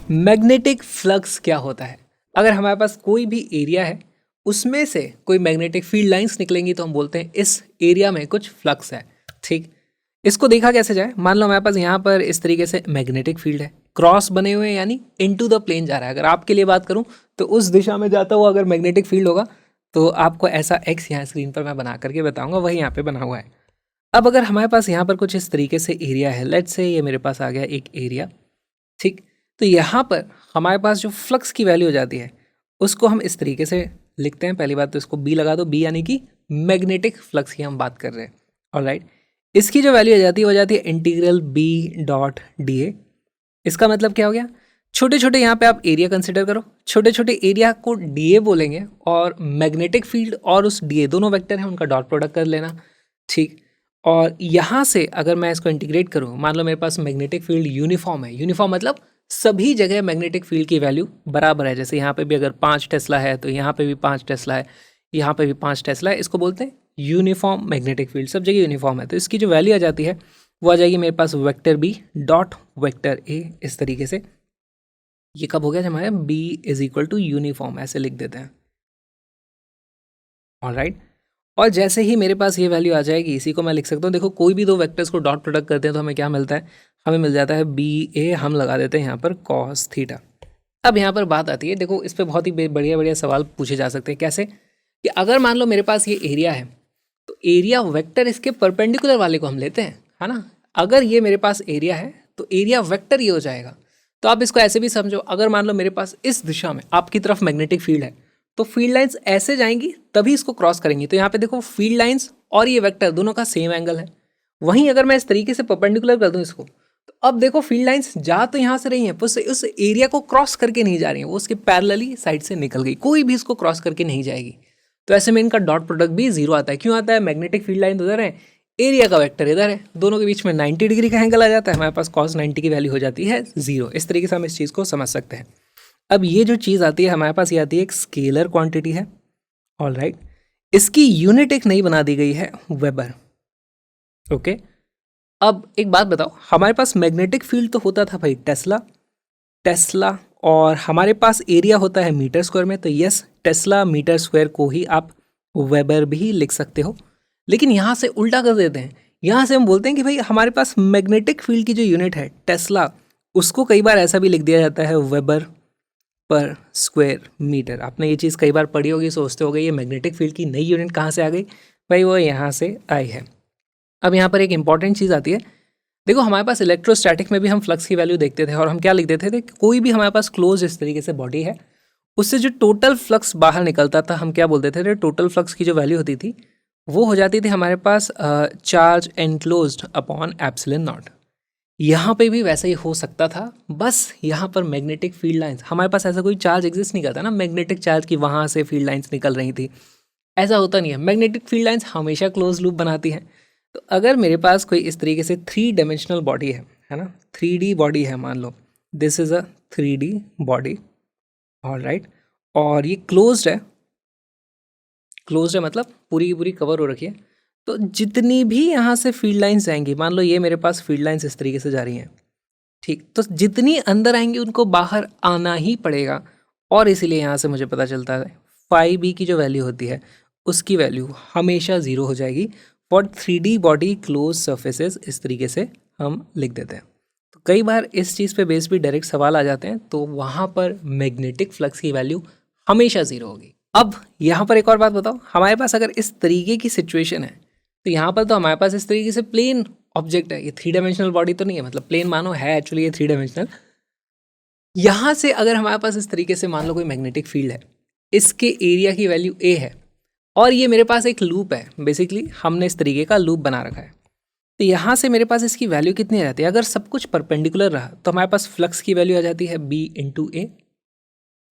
Magnetic flux क्या होता है? अगर हमारे पास कोई भी एरिया है, उसमें से कोई मैग्नेटिक फील्ड लाइंस निकलेंगी तो हम बोलते हैं इस एरिया में कुछ फ्लक्स है। ठीक, इसको देखा कैसे जाए? मान लो हमारे पास यहाँ पर इस तरीके से मैग्नेटिक फील्ड है, क्रॉस बने हुए हैं यानी इनटू द प्लेन जा रहा है। अगर आपके लिए बात करूँ तो उस दिशा में जाता हुआ अगर मैग्नेटिक फील्ड होगा तो आपको ऐसा एक्स यहाँ स्क्रीन पर मैं बना करके बताऊंगा, वही यहाँ पे बना हुआ है। अब अगर हमारे पास यहाँ पर कुछ इस तरीके से एरिया है, लेट्स से ये मेरे पास आ गया एक एरिया। ठीक, तो यहाँ पर हमारे पास जो फ्लक्स की वैल्यू हो जाती है उसको हम इस तरीके से लिखते हैं। पहली बात तो इसको बी लगा दो, बी यानी कि मैग्नेटिक फ्लक्स की हम बात कर रहे हैं। ऑलराइट, इसकी जो वैल्यू हो जाती है वो जाती है integral B dot d A. इसका मतलब क्या हो गया? छोटे छोटे यहाँ पे आप एरिया कंसिडर करो, छोटे छोटे एरिया को डी ए बोलेंगे और मैग्नेटिक फील्ड और उस डी ए दोनों वेक्टर हैं उनका डॉट प्रोडक्ट कर लेना। ठीक, और यहाँ से अगर मैं इसको इंटीग्रेट करूँ, मान लो मेरे पास मैग्नेटिक फील्ड यूनिफॉर्म है। यूनिफॉर्म मतलब सभी जगह मैग्नेटिक फील्ड की वैल्यू बराबर है। जैसे यहाँ पे भी अगर 5 टेस्ला है तो यहाँ पे भी 5 टेस्ला है, यहाँ पे भी 5 टेस्ला है। इसको बोलते हैं यूनिफॉर्म मैग्नेटिक फील्ड, सब जगह यूनिफॉर्म है। तो इसकी जो वैल्यू आ जाती है वो आ जाएगी मेरे पास vector B dot vector A. इस तरीके से ये कब हो गया जब हमारे B is equal to uniform, ऐसे लिख देते हैं। ऑलराइट, और जैसे ही मेरे पास ये वैल्यू आ जाएगी, इसी को मैं लिख सकता हूँ। देखो, कोई भी दो वेक्टर्स को डॉट प्रोडक्ट करते हैं तो हमें क्या मिलता है? हमें मिल जाता है बी ए, हम लगा देते हैं यहाँ पर कॉस थीटा। अब यहाँ पर बात आती है, देखो इस पर बहुत ही बढ़िया बढ़िया सवाल पूछे जा सकते हैं। कैसे कि अगर मान लो मेरे पास ये एरिया है तो एरिया वेक्टर इसके परपेंडिकुलर वाले को हम लेते हैं, है ना। अगर ये मेरे पास एरिया है तो एरिया वेक्टर ये हो जाएगा। तो आप इसको ऐसे भी समझो, अगर मान लो मेरे पास इस दिशा में आपकी तरफ मैग्नेटिक फील्ड है तो फील्ड लाइंस ऐसे जाएंगी तभी इसको क्रॉस करेंगी। तो यहाँ पे देखो फील्ड लाइंस और ये वेक्टर दोनों का सेम एंगल है। वहीं अगर मैं इस तरीके से परपेंडिकुलर कर दूं इसको, तो अब देखो फील्ड लाइंस जा तो यहाँ से रही हैं, उस एरिया को क्रॉस करके नहीं जा रही हैं, वो उसके पैरेलली साइड से निकल गई, कोई भी इसको क्रॉस करके नहीं जाएगी। तो ऐसे में इनका डॉट प्रोडक्ट भी जीरो आता है। क्यों आता है? मैग्नेटिक फील्ड लाइन उधर है, एरिया का वेक्टर इधर है, दोनों के बीच में 90 डिग्री का एंगल आ जाता है, हमारे पास cos 90 की वैल्यू हो जाती है जीरो। इस तरीके से हम इस चीज़ को समझ सकते हैं। अब ये जो चीज़ आती है हमारे पास, ये आती है एक स्केलर क्वांटिटी है। ऑलराइट, इसकी यूनिट एक नई बना दी गई है, वेबर। ओके, अब एक बात बताओ, हमारे पास मैग्नेटिक फील्ड तो होता था भाई टेस्ला, और हमारे पास एरिया होता है मीटर स्क्वायर में। तो यस, टेस्ला मीटर स्क्वायर को ही आप वेबर भी लिख सकते हो। लेकिन यहाँ से उल्टा कर देते हैं, यहाँ से हम बोलते हैं कि भाई हमारे पास मैग्नेटिक फील्ड की जो यूनिट है टेस्ला, उसको कई बार ऐसा भी लिख दिया जाता है वेबर पर स्क्वायर मीटर। आपने ये चीज़ कई बार पढ़ी होगी, सोचते होगे ये मैग्नेटिक फील्ड की नई यूनिट कहाँ से आ गई? भाई वो यहाँ से आई है। अब यहाँ पर एक इंपॉर्टेंट चीज़ आती है, देखो हमारे पास इलेक्ट्रोस्टैटिक में भी हम फ्लक्स की वैल्यू देखते थे और हम क्या लिख देते थे? कोई भी हमारे पास क्लोज इस तरीके से बॉडी है, उससे जो टोटल फ्लक्स बाहर निकलता था हम क्या बोलते थे? टोटल फ्लक्स की जो वैल्यू होती थी वो हो जाती थी हमारे पास charge enclosed upon epsilon naught. यहाँ पे भी वैसा ही हो सकता था, बस यहाँ पर मैग्नेटिक फील्ड लाइंस, हमारे पास ऐसा कोई चार्ज एग्जिस्ट नहीं करता ना मैग्नेटिक चार्ज की वहाँ से फील्ड लाइंस निकल रही थी, ऐसा होता नहीं है। मैग्नेटिक फील्ड लाइंस हमेशा क्लोज लूप बनाती हैं। तो अगर मेरे पास कोई इस तरीके से 3 डायमेंशनल बॉडी है ना, 3D बॉडी है, मान लो this is a 3D body. Alright, और ये क्लोज्ड है मतलब पूरी की पूरी कवर हो रखी है। तो जितनी भी यहाँ से फील्ड लाइंस आएंगी, मान लो ये मेरे पास फील्ड लाइंस इस तरीके से जा रही हैं, ठीक, तो जितनी अंदर आएंगी उनको बाहर आना ही पड़ेगा। और इसीलिए यहाँ से मुझे पता चलता है फाई बी की जो वैल्यू होती है उसकी वैल्यू हमेशा ज़ीरो हो जाएगी for 3D body close surfaces. इस तरीके से हम लिख देते हैं। तो कई बार इस चीज़ पे बेस भी डायरेक्ट सवाल आ जाते हैं, तो वहाँ पर मैग्नेटिक फ्लक्स की वैल्यू हमेशा ज़ीरो होगी। अब यहाँ पर एक और बात बताओ, हमारे पास अगर इस तरीके की सिचुएशन है तो यहाँ पर तो हमारे पास इस तरीके से प्लेन ऑब्जेक्ट है, ये 3 डायमेंशनल बॉडी तो नहीं है, मतलब प्लेन मानो है, एक्चुअली ये 3 डायमेंशनल। यहाँ से अगर हमारे पास इस तरीके से मान लो कोई मैग्नेटिक फील्ड है, इसके एरिया की वैल्यू ए है और ये मेरे पास एक लूप है, बेसिकली हमने इस तरीके का लूप बना रखा है। तो यहाँ से मेरे पास इसकी वैल्यू कितनी रहती है? अगर सब कुछ परपेंडिकुलर रहा तो हमारे पास फ्लक्स की वैल्यू आ जाती है बी इंटू ए।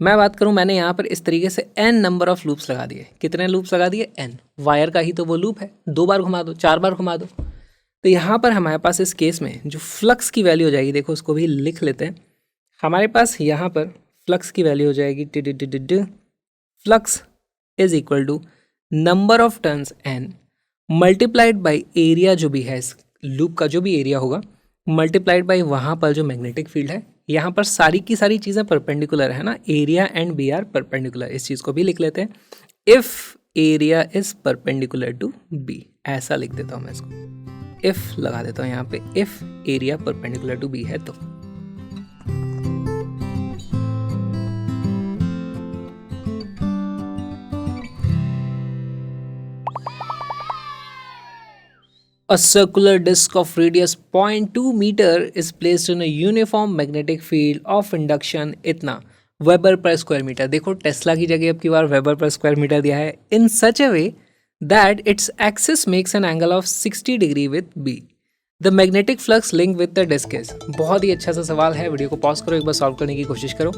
मैं बात करूं, मैंने यहाँ पर इस तरीके से n नंबर ऑफ लूप्स लगा दिए। कितने लूप्स लगा दिए? n। वायर का ही तो वो लूप है, 2 बार घुमा दो, 4 बार घुमा दो। तो यहाँ पर हमारे पास इस केस में जो फ्लक्स की वैल्यू हो जाएगी, देखो उसको भी लिख लेते हैं। हमारे पास यहाँ पर फ्लक्स की वैल्यू हो जाएगी flux is equal to number of turns n multiplied by area जो भी है इस लूप का, जो भी एरिया होगा, मल्टीप्लाइड बाई वहाँ पर जो मैग्नेटिक फील्ड है यहाँ पर सारी की सारी चीज़ें परपेंडिकुलर है ना, area and B are perpendicular, इस चीज़ को भी लिख लेते हैं। If area is perpendicular to B, ऐसा लिख देता हूँ मैं इसको, इफ़ लगा देता हूँ यहाँ पे, if area perpendicular to B है तो। A circular disk of radius 0.2 meter is placed in a uniform magnetic field of induction इतना वेबर पर स्क्वायर मीटर। देखो टेस्ला की जगह अब की बार वेबर पर स्क्वायर मीटर दिया है। In such a way that its axis makes an angle of 60 degree with B, the magnetic flux link with the disc is. बहुत ही अच्छा सा सवाल है, वीडियो को पॉज करो, एक बार सॉल्व करने की कोशिश करो।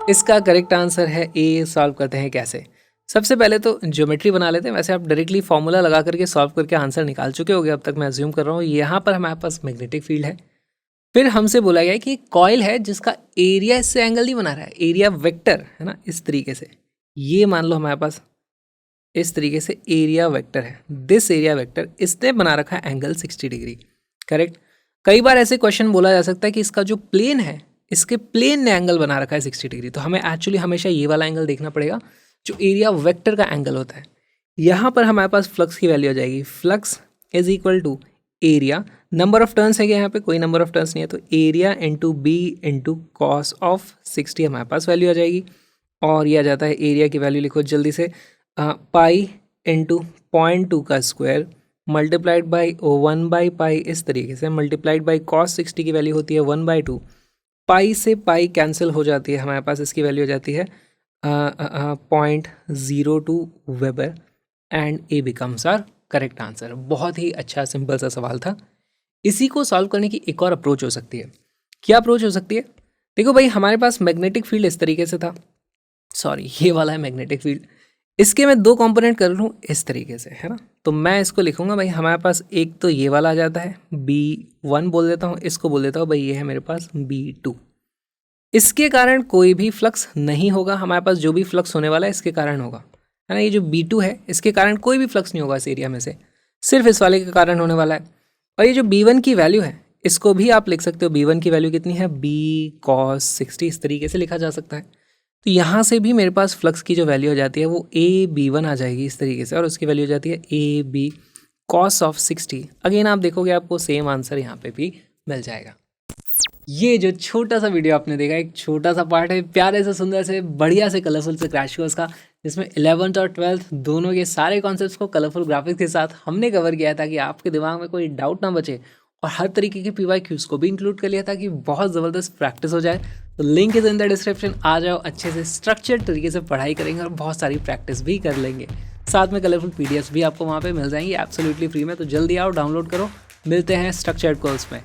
इसका करेक्ट आंसर है ए। सॉल्व करते हैं कैसे? सबसे पहले तो ज्योमेट्री बना लेते हैं। वैसे आप डायरेक्टली फॉर्मूला लगा करके सॉल्व करके आंसर निकाल चुके होगे अब तक, मैं अज्यूम कर रहा हूँ। यहाँ पर हमारे पास मैग्नेटिक फील्ड है, फिर हमसे बोला गया है कि कॉइल है जिसका एरिया इससे एंगल नहीं बना रहा है, एरिया वेक्टर है ना, इस तरीके से ये मान लो हमारे पास इस तरीके से एरिया वेक्टर है। दिस एरिया वेक्टर इसने बना रखा है एंगल 60 डिग्री, करेक्ट। कई बार ऐसे क्वेश्चन बोला जा सकता है कि इसका जो प्लेन है, इसके प्लेन ने एंगल बना रखा है 60 डिग्री, तो हमें एक्चुअली हमेशा ये वाला एंगल देखना पड़ेगा जो एरिया वेक्टर का एंगल होता है। यहाँ पर हमारे पास फ्लक्स की वैल्यू आ जाएगी, flux is equal to area, number of turns है कि यहाँ पे कोई नंबर ऑफ टर्न्स नहीं है, तो area into B into cos of 60 हमारे पास वैल्यू आ जाएगी। और ये आ जाता है, एरिया की वैल्यू लिखो जल्दी से, पाई इंटू 0.2 का स्क्वायर मल्टीप्लाइड बाई 1/पाई, इस तरीके से मल्टीप्लाइड बाई कॉस 60 की वैल्यू होती है 1/2, पाई से पाई कैंसिल हो जाती है, हमारे पास इसकी वैल्यू हो जाती है 0.02 weber and A becomes our correct answer. बहुत ही अच्छा सिंपल सा सवाल था। इसी को सॉल्व करने की एक और अप्रोच हो सकती है। क्या अप्रोच हो सकती है? देखो भाई, हमारे पास मैग्नेटिक फील्ड इस तरीके से था, सॉरी ये वाला है मैग्नेटिक फील्ड, इसके मैं दो कंपोनेंट कर लूँ इस तरीके से, है ना। तो मैं इसको लिखूंगा भाई, हमारे पास एक तो ये वाला आ जाता है B1 बोल देता हूँ, इसको बोल देता हूँ भाई ये है मेरे पास B2। इसके कारण कोई भी फ्लक्स नहीं होगा, हमारे पास जो भी फ्लक्स होने वाला है इसके कारण होगा, है ना। ये जो B2 है इसके कारण कोई भी फ्लक्स नहीं होगा इस एरिया में से, सिर्फ इस वाले के कारण होने वाला है। और ये जो B1 की वैल्यू है इसको भी आप लिख सकते हो, B1 की वैल्यू कितनी है, B cos 60, इस तरीके से लिखा जा सकता है। तो यहाँ से भी मेरे पास फ्लक्स की जो वैल्यू हो जाती है वो AB1 आ जाएगी इस तरीके से, और उसकी वैल्यू हो जाती है AB cos ऑफ 60। अगेन आप देखोगे आपको सेम आंसर यहाँ पे भी मिल जाएगा। ये जो छोटा सा वीडियो आपने देखा, एक छोटा सा पार्ट है प्यारे से सुंदर से बढ़िया से कलरफुल से क्रैश कोर्स का, जिसमें 11th और 12th दोनों के सारे कॉन्सेप्ट्स को कलरफुल ग्राफिक्स के साथ हमने कवर किया था कि आपके दिमाग में कोई डाउट ना बचे, और हर तरीके के PYQs को भी इंक्लूड कर लिया था कि बहुत ज़बरदस्त प्रैक्टिस हो जाए। तो link is in the description, आ जाओ, अच्छे से स्ट्रक्चर्ड तरीके से पढ़ाई करेंगे और बहुत सारी प्रैक्टिस भी कर लेंगे। साथ में कलरफुल PDFs भी आपको वहाँ पे मिल जाएंगी एब्सोल्युटली फ्री में, तो जल्दी आओ, डाउनलोड करो। मिलते हैं स्ट्रक्चर्ड कोर्स में।